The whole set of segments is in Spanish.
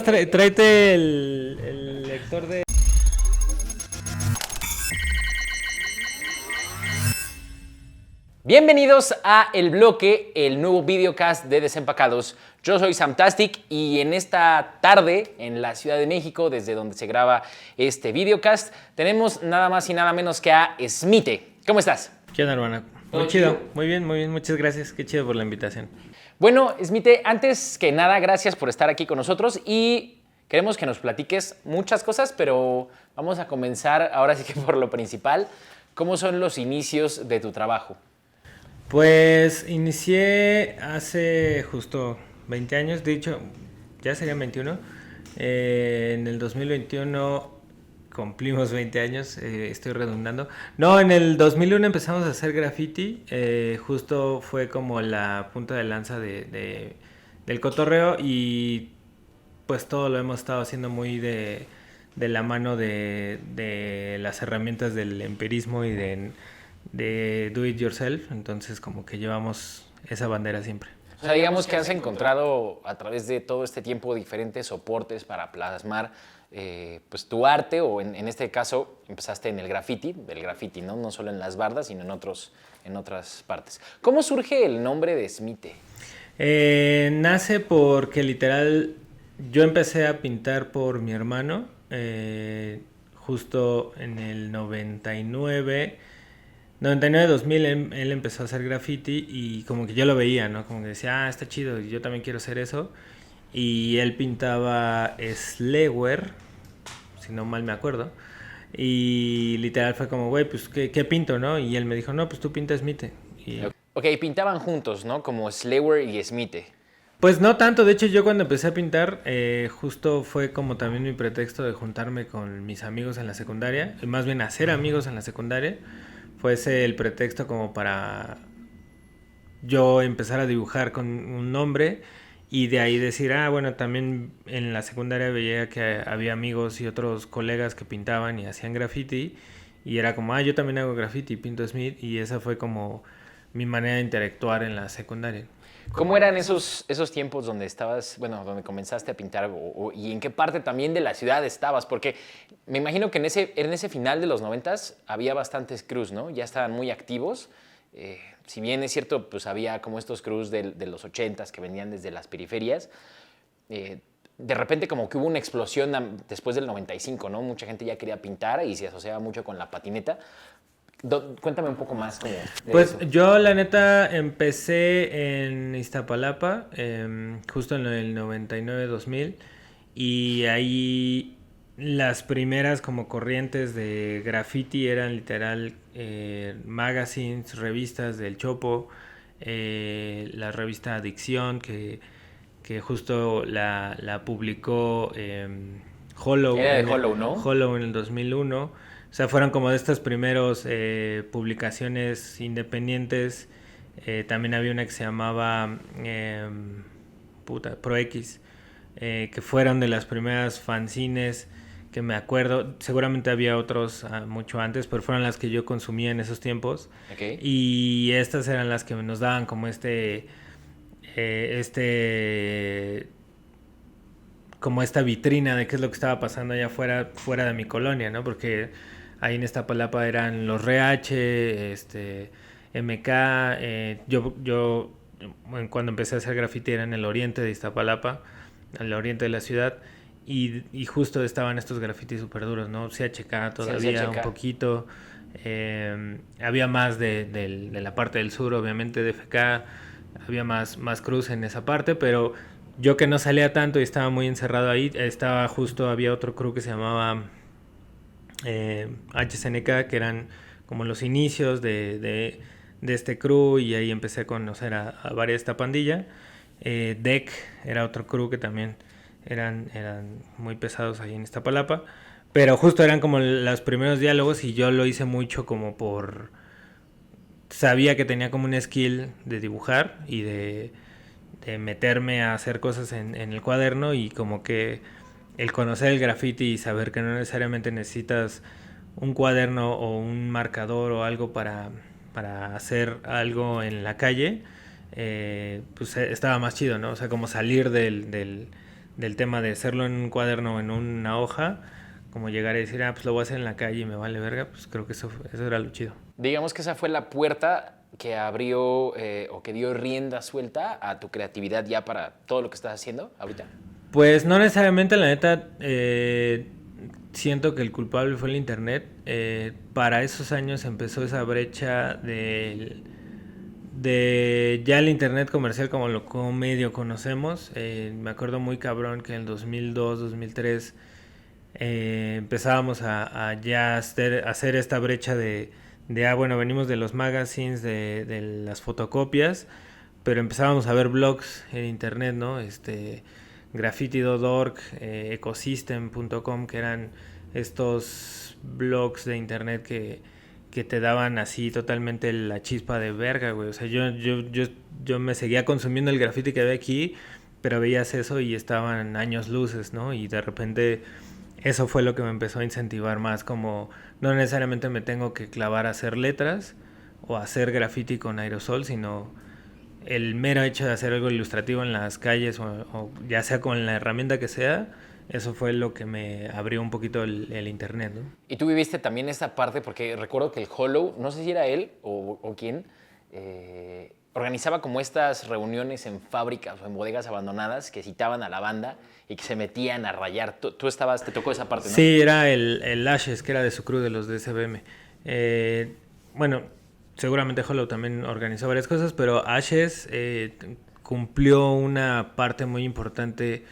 tráete el lector de... Bienvenidos a El Bloque, el nuevo videocast de Desempacados. Yo soy Samtastic y en esta tarde en la Ciudad de México, desde donde se graba este videocast, tenemos nada más y nada menos que a Smite. ¿Cómo estás? ¿Qué onda, hermana? Muy chido, muy bien, muchas gracias. Qué chido por la invitación. Bueno, Smite, antes que nada, gracias por estar aquí con nosotros y queremos que nos platiques muchas cosas, pero vamos a comenzar ahora sí que por lo principal. ¿Cómo son los inicios de tu trabajo? Pues inicié hace justo 20 años, de hecho ya serían 21. En el 2021 cumplimos 20 años, estoy redundando. No, en el 2001 empezamos a hacer graffiti, justo fue como la punta de lanza del cotorreo y pues todo lo hemos estado haciendo muy de la mano de las herramientas del empirismo y de do it yourself, entonces como que llevamos esa bandera siempre. O sea, digamos que has encontrado a través de todo este tiempo diferentes soportes para plasmar pues tu arte, o en este caso empezaste en el graffiti, ¿no? No solo en las bardas, sino en otras partes. ¿Cómo surge el nombre de Smite? Nace porque literal yo empecé a pintar por mi hermano, justo en el 99-2000 él empezó a hacer graffiti y como que yo lo veía, ¿no? Como que decía, está chido, y yo también quiero hacer eso. Y él pintaba Slewer, si no mal me acuerdo. Y literal fue como, güey, pues ¿qué pinto, no? Y él me dijo, no, pues tú pintas Smite. Y... Ok, pintaban juntos, ¿no? Como Slewer y Smite. Pues no tanto, de hecho yo cuando empecé a pintar, justo fue como también mi pretexto de juntarme con mis amigos en la secundaria, y más bien hacer amigos en la secundaria, fue ese el pretexto como para yo empezar a dibujar con un nombre y de ahí decir, bueno, también en la secundaria veía que había amigos y otros colegas que pintaban y hacían graffiti y era como, yo también hago graffiti, pinto Smith, y esa fue como mi manera de interactuar en la secundaria. ¿Cómo eran esos tiempos donde estabas, bueno, donde comenzaste a pintar y en qué parte también de la ciudad estabas? Porque me imagino que en ese final de los 90s había bastantes crews, ¿no? Ya estaban muy activos. Si bien es cierto, pues había como estos crews de los 80s que venían desde las periferias. De repente como que hubo una explosión después del 95, ¿no? Mucha gente ya quería pintar y se asociaba mucho con la patineta. Cuéntame un poco más de pues eso. Yo la neta empecé en Iztapalapa, justo en el 99-2000, y ahí las primeras como corrientes de graffiti eran literal magazines, revistas del Chopo, la revista Adicción que justo la publicó Hollow. Era de Hollow, ¿no? Hollow en el 2001. O sea, fueron como de estas primeros publicaciones independientes. También había una que se llamaba Pro X, que fueron de las primeras fanzines que me acuerdo. Seguramente había otros mucho antes, pero fueron las que yo consumía en esos tiempos. Okay. Y estas eran las que nos daban como como esta vitrina de qué es lo que estaba pasando allá fuera de mi colonia, ¿no? Porque ahí en Iztapalapa eran los RH, MK, yo cuando empecé a hacer graffiti era en el oriente de Iztapalapa, al oriente de la ciudad, y justo estaban estos grafitis súper duros, ¿no? CHK todavía, CHK. Un poquito, había más de la parte del sur, obviamente, de FK, había más cruz en esa parte, pero yo que no salía tanto y estaba muy encerrado ahí, había otro crew que se llamaba HCNK, que eran como los inicios de este crew, y ahí empecé a conocer a varias de esta pandilla. DEC era otro crew que también eran muy pesados ahí en Iztapalapa, pero justo eran como los primeros diálogos y yo lo hice mucho como sabía que tenía como un skill de dibujar y de meterme a hacer cosas en el cuaderno, y como que el conocer el graffiti y saber que no necesariamente necesitas un cuaderno o un marcador o algo para hacer algo en la calle, pues estaba más chido, ¿no? O sea, como salir de del tema de hacerlo en un cuaderno o en una hoja, como llegar a decir, pues lo voy a hacer en la calle y me vale verga, pues creo que eso era lo chido. Digamos que esa fue la puerta que abrió o que dio rienda suelta a tu creatividad ya para todo lo que estás haciendo ahorita. Pues no necesariamente, la neta, siento que el culpable fue el internet. Para esos años empezó esa brecha de ya el internet comercial como lo como medio conocemos. Me acuerdo muy cabrón que en el 2002, 2003 empezábamos a ya hacer esta brecha bueno, venimos de los magazines, de las fotocopias, pero empezábamos a ver blogs en internet, ¿no? Graffiti.org, ecosystem.com, que eran estos blogs de internet que te daban así totalmente la chispa de verga, güey. O sea, yo me seguía consumiendo el graffiti que había aquí, pero veías eso y estaban años luces, ¿no? Y de repente eso fue lo que me empezó a incentivar más, como no necesariamente me tengo que clavar a hacer letras o hacer graffiti con aerosol, sino el mero hecho de hacer algo ilustrativo en las calles o ya sea con la herramienta que sea, eso fue lo que me abrió un poquito el internet, ¿no? Y tú viviste también esta parte, porque recuerdo que el Hollow, no sé si era él o quién, organizaba como estas reuniones en fábricas o en bodegas abandonadas que citaban a la banda y que se metían a rayar. Tú estabas, te tocó esa parte, ¿no? Sí, era el Ashes, que era de su crew, de los de SBM. Bueno, seguramente Hollow también organizó varias cosas, pero Ashes cumplió una parte muy importante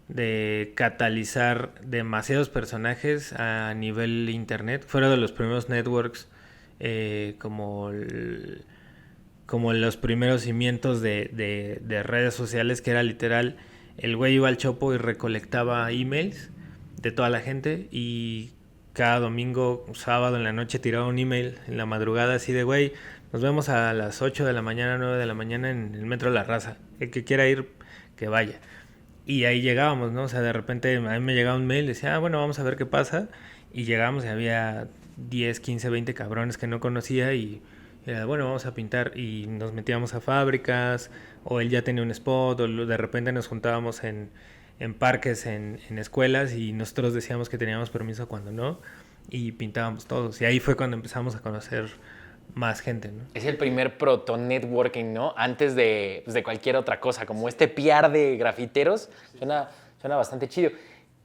de catalizar demasiados personajes a nivel internet. Fueron de los primeros networks como los primeros cimientos de redes sociales, que era literal, el güey iba al chopo y recolectaba emails de toda la gente y cada domingo, sábado en la noche tiraba un email en la madrugada así de, güey, nos vemos a las 8 de la mañana, 9 de la mañana en el Metro La Raza. El que quiera ir, que vaya. Y ahí llegábamos, ¿no? O sea, de repente a mí me llegaba un mail, decía, bueno, vamos a ver qué pasa. Y llegábamos y había 10, 15, 20 cabrones que no conocía y era, bueno, vamos a pintar. Y nos metíamos a fábricas, o él ya tenía un spot, o de repente nos juntábamos en parques, en escuelas, y nosotros decíamos que teníamos permiso cuando no, y pintábamos todos. Y ahí fue cuando empezamos a conocer más gente, ¿no? Es el primer proto-networking, ¿no? Antes de cualquier otra cosa, como este PR de grafiteros, suena bastante chido.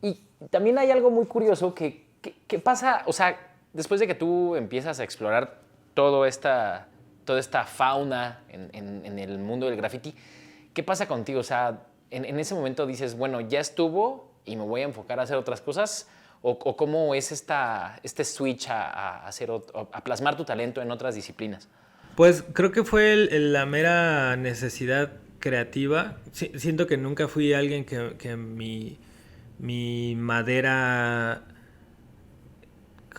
Y también hay algo muy curioso que pasa, o sea, después de que tú empiezas a explorar toda esta fauna en el mundo del graffiti, ¿qué pasa contigo? O sea, en ese momento dices, bueno, ya estuvo y me voy a enfocar a hacer otras cosas, o cómo es este switch a plasmar tu talento en otras disciplinas. Pues creo que fue la mera necesidad creativa. Siento que nunca fui alguien que mi madera,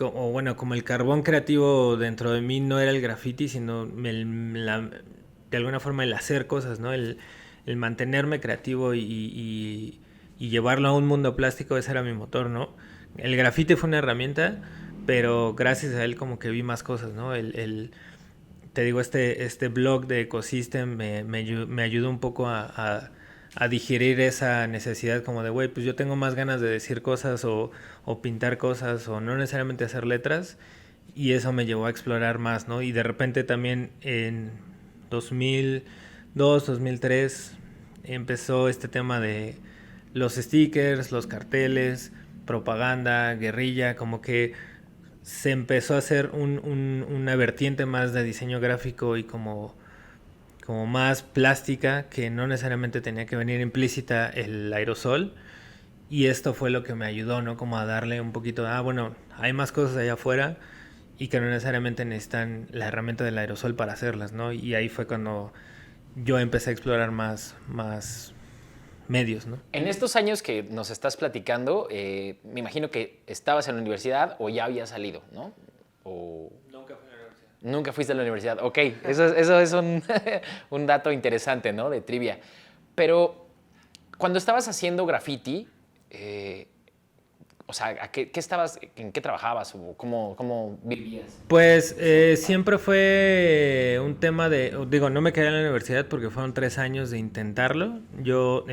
o bueno, como el carbón creativo dentro de mí no era el graffiti, sino de alguna forma el hacer cosas, ¿no? El mantenerme creativo y llevarlo a un mundo plástico, ese era mi motor, ¿no? El graffiti fue una herramienta, pero gracias a él como que vi más cosas, ¿no? Te digo, este blog de Ecosystem me ayudó un poco a digerir esa necesidad como de, güey, pues yo tengo más ganas de decir cosas o pintar cosas o no necesariamente hacer letras, y eso me llevó a explorar más, ¿no? Y de repente también en 2002, 2003 empezó este tema de los stickers, los carteles, propaganda, guerrilla, como que se empezó a hacer una vertiente más de diseño gráfico y como más plástica, que no necesariamente tenía que venir implícita el aerosol. Y esto fue lo que me ayudó, ¿no? Como a darle un poquito de, bueno, hay más cosas allá afuera y que no necesariamente necesitan la herramienta del aerosol para hacerlas, ¿no? Y ahí fue cuando yo empecé a explorar más medios, ¿no? En estos años que nos estás platicando, me imagino que estabas en la universidad o ya habías salido, ¿no? Nunca fui a la universidad. Nunca fuiste a la universidad. Ok, eso es un dato interesante, ¿no? De trivia. Pero cuando estabas haciendo graffiti, o sea, ¿en qué trabajabas o cómo vivías? Pues siempre fue un tema de, digo, no me quedé en la universidad porque fueron 3 años de intentarlo. Yo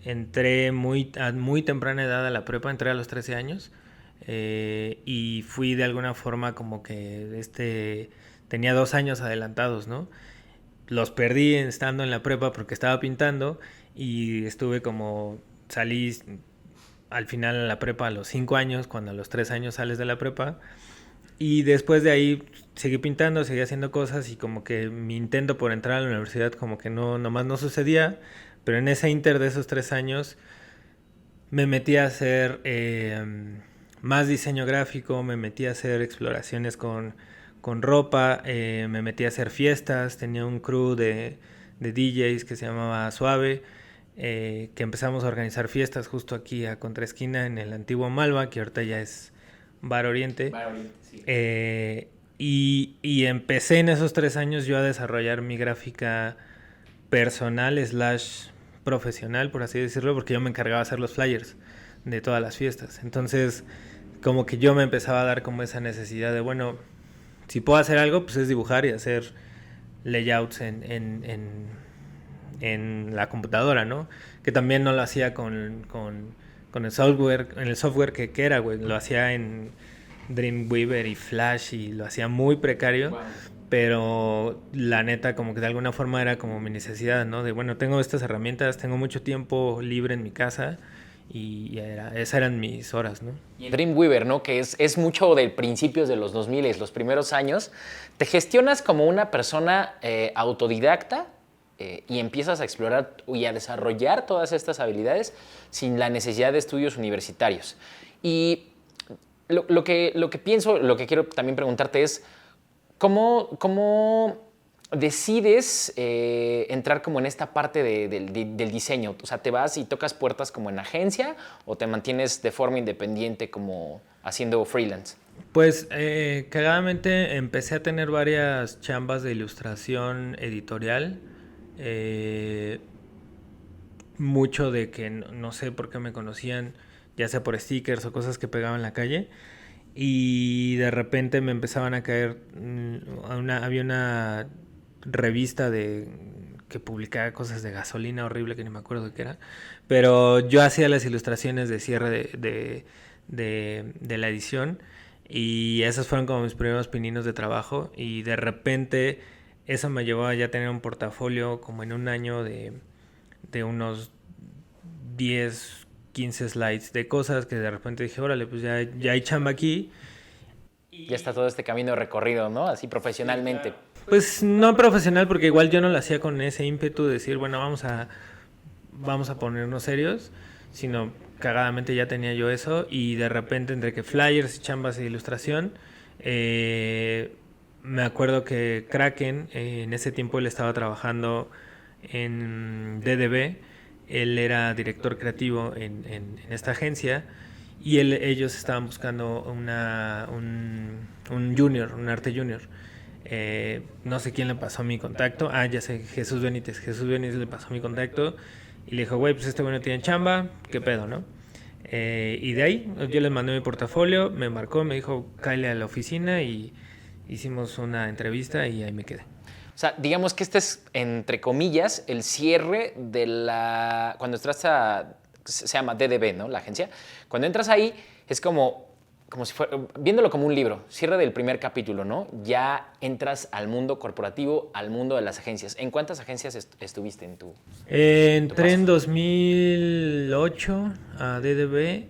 entré a muy temprana edad a la prepa, entré a los 13 años. Y fui de alguna forma como que tenía 2 años adelantados, ¿no? Los perdí estando en la prepa porque estaba pintando y salí al final en la prepa a los 5 años, cuando a los 3 años sales de la prepa. Y después de ahí seguí pintando, seguí haciendo cosas y como que mi intento por entrar a la universidad como que no, nomás no sucedía. Pero en ese inter de esos 3 años me metí a hacer más diseño gráfico, me metí a hacer exploraciones con ropa, me metí a hacer fiestas, tenía un crew de DJs que se llamaba Suave, que empezamos a organizar fiestas justo aquí a contraesquina en el antiguo Malva, que ahorita ya es Bar Oriente. Bar Oriente, sí. Y empecé en esos 3 años yo a desarrollar mi gráfica personal / profesional, por así decirlo, porque yo me encargaba de hacer los flyers de todas las fiestas. Entonces, como que yo me empezaba a dar como esa necesidad de, bueno, si puedo hacer algo, pues es dibujar y hacer layouts en la computadora, ¿no? Que también no lo hacía con el software que era, güey. Lo hacía en Dreamweaver y Flash y lo hacía muy precario. Wow. Pero la neta como que de alguna forma era como mi necesidad, ¿no? De bueno, tengo estas herramientas, tengo mucho tiempo libre en mi casa y esas eran mis horas, ¿no? Y Dreamweaver, ¿no? Que es mucho de principios de los 2000, los primeros años. Te gestionas como una persona autodidacta y empiezas a explorar y a desarrollar todas estas habilidades sin la necesidad de estudios universitarios. Y lo que pienso, lo que quiero también preguntarte es, ¿cómo decides entrar como en esta parte del diseño? O sea, ¿te vas y tocas puertas como en agencia o te mantienes de forma independiente como haciendo freelance? Pues cagadamente empecé a tener varias chambas de ilustración editorial. Mucho de que no sé por qué me conocían, ya sea por stickers o cosas que pegaban en la calle. Y de repente me empezaban a caer, había una revista que publicaba cosas de gasolina horrible que ni me acuerdo de qué era, pero yo hacía las ilustraciones de cierre de la edición y esos fueron como mis primeros pininos de trabajo y de repente eso me llevó a ya tener un portafolio como en un año de unos 10, 15 slides de cosas que de repente dije, órale, pues ya hay chamba aquí. Ya está todo este camino recorrido, ¿no? Así profesionalmente. Sí, claro. Pues no profesional, porque igual yo no lo hacía con ese ímpetu de decir, bueno, vamos a ponernos serios, sino cagadamente ya tenía yo eso y de repente entre que flyers y chambas de ilustración, me acuerdo que Kraken, en ese tiempo él estaba trabajando en DDB, él era director creativo en esta agencia y ellos estaban buscando un junior, un arte junior. No sé quién le pasó mi contacto. Ya sé, Jesús Benítez. Jesús Benítez le pasó mi contacto y le dijo, güey, pues este güey no tiene chamba, ¿qué pedo, no? Y de ahí yo les mandé mi portafolio, me marcó, me dijo, cáele a la oficina y hicimos una entrevista y ahí me quedé. O sea, digamos que este es, entre comillas, el cierre de cuando entras se llama DDB, ¿no? La agencia. Cuando entras ahí es como si fuera, viéndolo como un libro, cierre del primer capítulo, ¿no? Ya entras al mundo corporativo, al mundo de las agencias. ¿En cuántas agencias estuviste en tu entré en 2008 a DDB.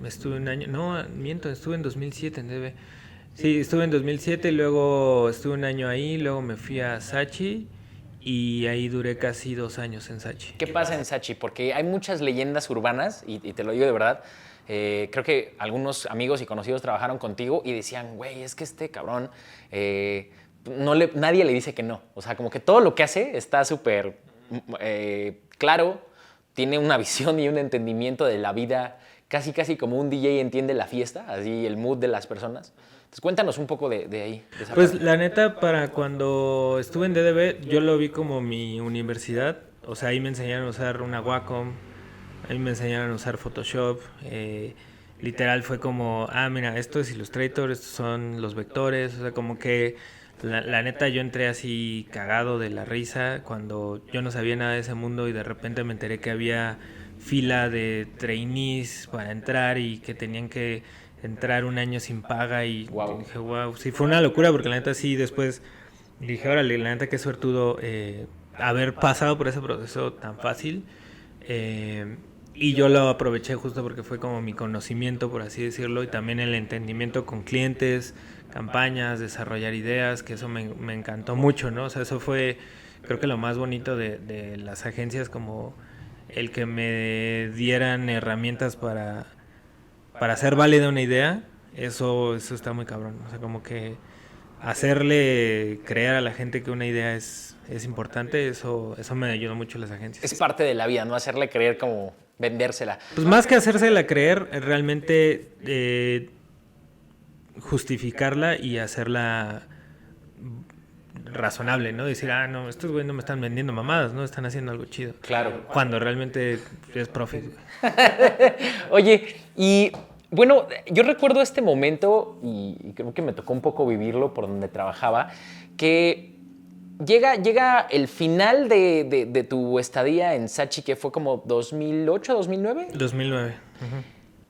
Estuve un año, no, miento, estuve en 2007 en DDB. Sí, estuve en 2007, luego estuve un año ahí, luego me fui a Sachi y ahí duré casi 2 años en Sachi. ¿Qué pasa en Sachi? Porque hay muchas leyendas urbanas, y te lo digo de verdad, creo que algunos amigos y conocidos trabajaron contigo y decían, güey, es que este cabrón, nadie le dice que no. O sea, como que todo lo que hace está súper claro, tiene una visión y un entendimiento de la vida, casi como un DJ entiende la fiesta, así el mood de las personas. Entonces, cuéntanos un poco de ahí. De esa pues parte. La neta, para cuando estuve en DDB, yo lo vi como mi universidad. O sea, ahí me enseñaron a usar una Wacom, ahí me enseñaron a usar Photoshop. Literal fue como, mira, esto es Illustrator, estos son los vectores. O sea, como que La neta, yo entré así cagado de la risa cuando yo no sabía nada de ese mundo y de repente me enteré que había fila de trainees para entrar y que tenían que entrar un año sin paga y Wow. dije, wow, sí, fue una locura porque la neta sí, después dije, órale, la neta qué suertudo haber pasado por ese proceso tan fácil. Y yo lo aproveché justo porque fue como mi conocimiento, por así decirlo, y también el entendimiento con clientes, campañas, desarrollar ideas, que eso me encantó mucho, ¿no? O sea, eso fue, creo que lo más bonito de las agencias, como el que me dieran herramientas para hacer válida una idea, eso está muy cabrón. O sea, como que hacerle creer a la gente que una idea es importante, eso me ayudó mucho en las agencias. Es parte de la vida, ¿no? Hacerle creer como vendérsela. Pues más que hacérsela creer, realmente justificarla y hacerla razonable, ¿no? Decir, ah, no, estos güeyes no me están vendiendo mamadas, ¿no? Están haciendo algo chido. Claro. Cuando realmente es profit. Oye, y bueno, yo recuerdo este momento, y creo que me tocó un poco vivirlo por donde trabajaba, que llega el final de tu estadía en Sachi, que fue como 2008, 2009. 2009.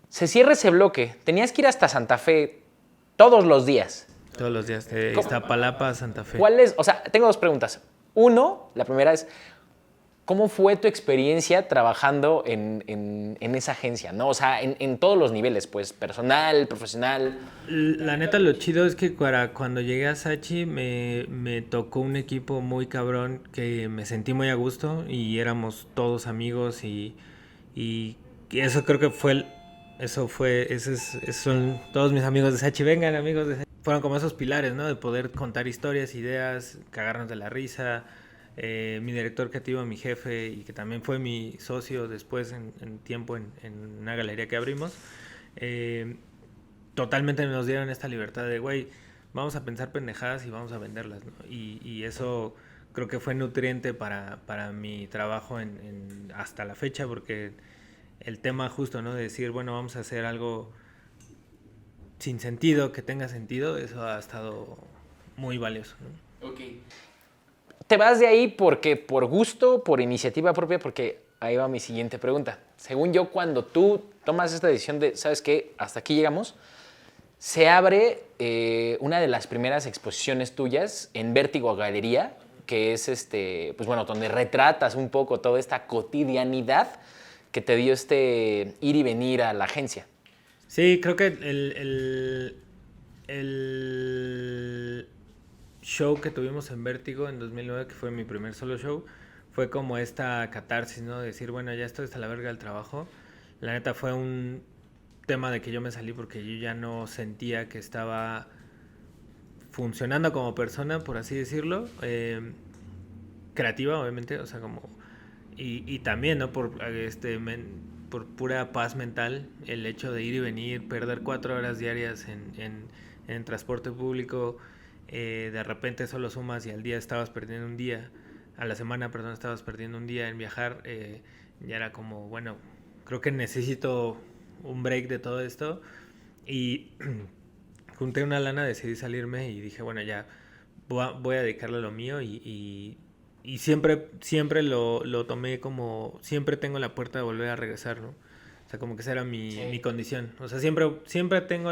Se cierra ese bloque. Tenías que ir hasta Santa Fe todos los días. Todos los días, de Iztapalapa a Santa Fe. ¿Cuál es? O sea, tengo dos preguntas. Uno, la primera es, ¿cómo fue tu experiencia trabajando en esa agencia? ¿No? O sea, en todos los niveles, pues, personal, profesional. La neta, lo chido es que cuando llegué a Sachi me tocó un equipo muy cabrón que me sentí muy a gusto y éramos todos amigos y eso creo que fue, esos son todos mis amigos de Sachi, vengan amigos de Sachi. Fueron como esos pilares, ¿no? De poder contar historias, ideas, cagarnos de la risa. Mi director creativo, mi jefe, y que también fue mi socio después en tiempo en una galería que abrimos, totalmente nos dieron esta libertad de, güey, vamos a pensar pendejadas y vamos a venderlas, ¿no? Y eso creo que fue nutriente para mi trabajo hasta la fecha, porque el tema justo, ¿no? De decir, bueno, vamos a hacer algo sin sentido, que tenga sentido, eso ha estado muy valioso, ¿no? Ok. ¿Te vas de ahí porque por gusto, por iniciativa propia? Porque ahí va mi siguiente pregunta. Según yo, cuando tú tomas esta decisión de, ¿sabes qué? Hasta aquí llegamos, se abre una de las primeras exposiciones tuyas en Vértigo Galería, que es pues bueno, donde retratas un poco toda esta cotidianidad que te dio ir y venir a la agencia. Sí, creo que el show que tuvimos en Vértigo en 2009, que fue mi primer solo show, fue como esta catarsis, ¿no? De decir, bueno, ya estoy hasta la verga del trabajo. La neta fue un tema de que yo me salí porque yo ya no sentía que estaba funcionando como persona, por así decirlo. Creativa, obviamente, o sea, como... Y también, ¿no? Por pura paz mental, el hecho de ir y venir, perder 4 horas diarias en transporte público, de repente solo sumas y al día estabas perdiendo un día, a la semana, perdón, estabas perdiendo un día en viajar, ya era como, bueno, creo que necesito un break de todo esto y junté una lana, decidí salirme y dije, bueno, ya voy a dedicarle a lo mío y siempre lo tomé como, siempre tengo la puerta de volver a regresar, ¿no? O sea, como que esa era mi condición. O sea, siempre tengo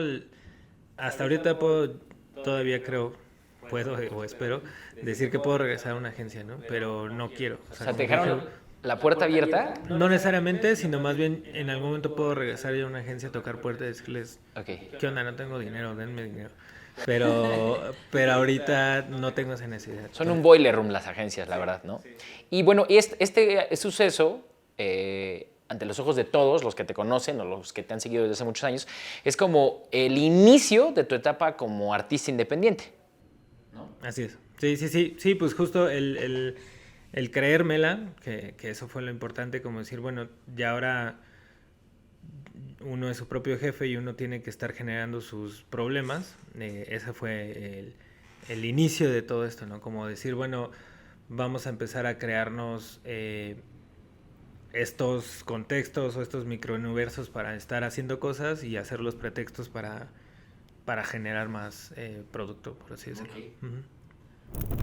hasta ahorita todavía creo, puedo o espero, decir que puedo regresar a una agencia, ¿no? Pero no quiero. O sea, ¿te dejaron la puerta abierta? No necesariamente, sino más bien en algún momento puedo regresar yo a una agencia a tocar puertas y decirles, ¿qué onda? No tengo dinero, denme dinero. Pero ahorita no tengo esa necesidad. Son un boiler room las agencias, la verdad, ¿no? Sí. Y bueno, este suceso, ante los ojos de todos los que te conocen o los que te han seguido desde hace muchos años, es como el inicio de tu etapa como artista independiente, ¿no? Así es. Sí, pues justo el creérmela, que eso fue lo importante, como decir, bueno, ya ahora uno es su propio jefe y uno tiene que estar generando sus problemas. Ese fue el inicio de todo esto, ¿no? Como decir, bueno, vamos a empezar a crearnos estos contextos o estos microuniversos para estar haciendo cosas y hacer los pretextos para generar más producto, por así decirlo. Okay.